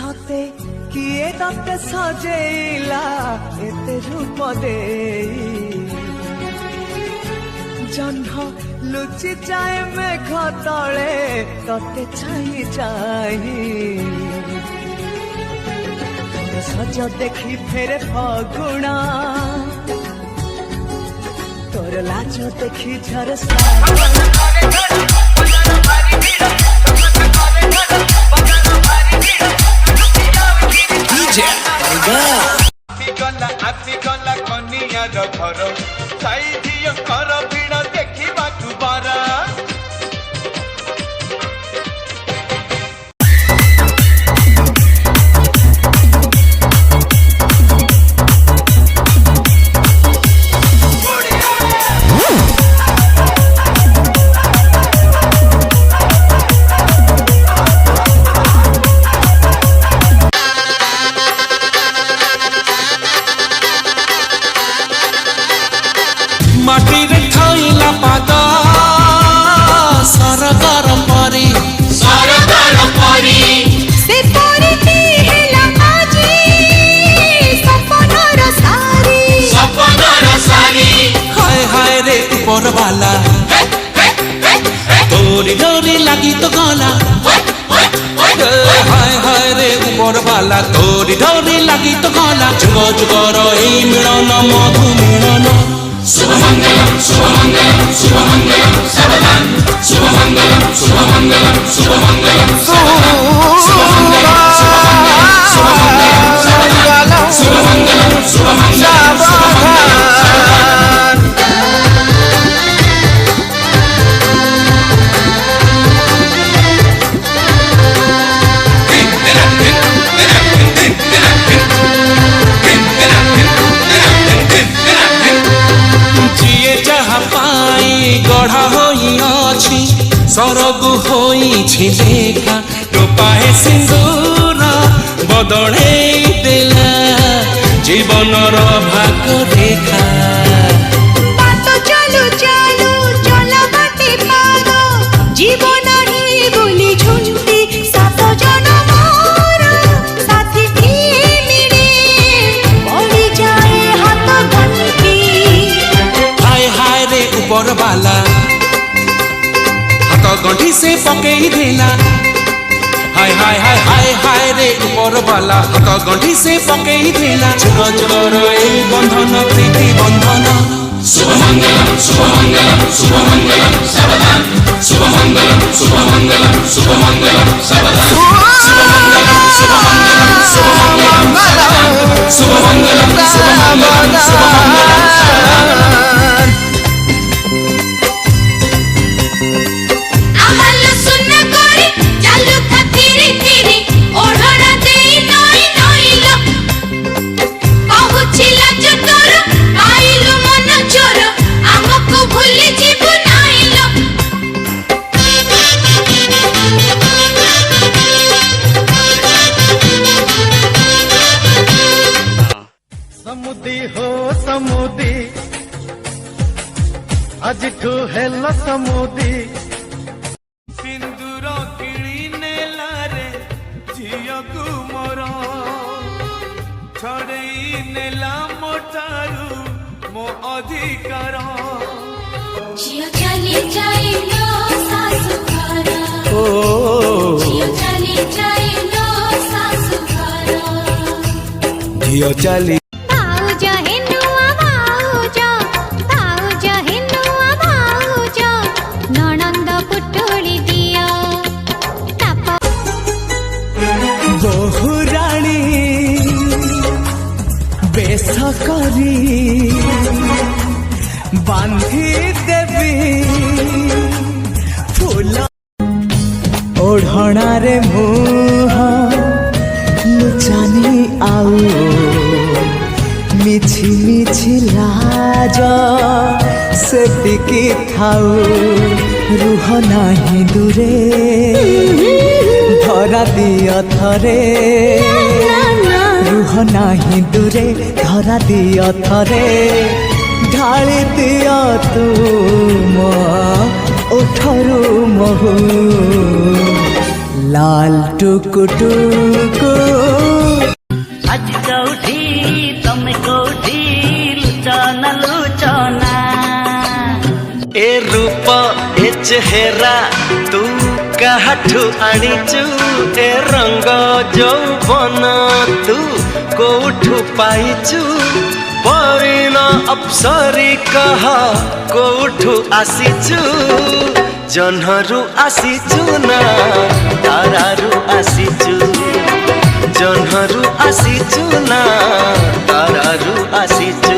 सते किए तते सजेला एते रूप दे जह्न लुचि जाए मेघ तले तते चाहि चाहि सज देखी फेरे फगुणा तोर लाज देखी झरसा आसी गला कनिया घर साई झील कर भिड़ देखा बारा माटी रे खाइला पाता सरगर परी से परिती हेला आजी सपनर सारी हाय हाय रे ऊपर वाला तोरी डोरी लगी तो गला हाय हाय रे ऊपर वाला तोरी डोरी लगी तो गला जुग जुगर एई मिलन मधु मिलन शुभमंगलम शुभमंगलम शुभमंगलम सावधान शुभमंगलम शुभमंगलम शुभमंगलम शुभमंगलम शुभमंगलम शुभमंगलम गढ़ा होई सरग होई लेखा टोपाए सिंदूर बदले देला जीवनर भाग रेखा चलू चलू चल बाटे पारो जीवन ही बोली झुंटी सात जनमर साथी मिले पड़ी जाए हाथ घंटी हाय हाय रे ऊपर वाला हाथ गंठी से पकई देला हाय हाय हाय हाय हाय रे ऊपर वाला हाथ गंठी से पकई देला जुग जुगर एई बंधन प्रीति बंधन शुभमंगलम शुभमंगलम शुभमंगलम सावधान शुभमंगलम शुभमंगलम शुभमंगलम सावधान शुभमंगलम शुभमंगलम शुभमंगलम शुभमंगलम शुभमंगलम सावधान आमल सुन कोरी चालू खतीरी तीरी ओढ़ना देई नई नईलो पहुँचिला चतुर पाइलु मन चोर आमको भूली जीवु नाइलो समुदी हो समुदी आज ठू हेल समुदी सिंदूर किणी नेला रे झियो को मोर छड़ई नेला मोटारू मो अधिकार झियो चली जाइलो सासु घर झियो चली जाइलो सासु घर झियो चली भाउज हेनुआ भाउज हेनुआ भाउज ननंद पुटुली दियो बहु रानी बेस करी बांधी देवी फूल ओढ़ना रे मुह लुचानी आउ मिछि मिछि लाज से टिकी थाउ रुह नाही दूरे धरा दिय थरे रुह नाही दूरे धरा दिय थरे ढाली दिय तुम ओठरू महू लाल टुकु टुकु आज कौठी तमे कौठी लुचना लुचना ए रूप ए चेहरा तू काठू आनीचु ए रंग यौवन तू कोठू पाइचु परिण अप्सरी कह कोठू आसीचु जन्हरु आसीचु ना तारारु आसीचु जन्हरु आसीचु ना तारारु आसीचु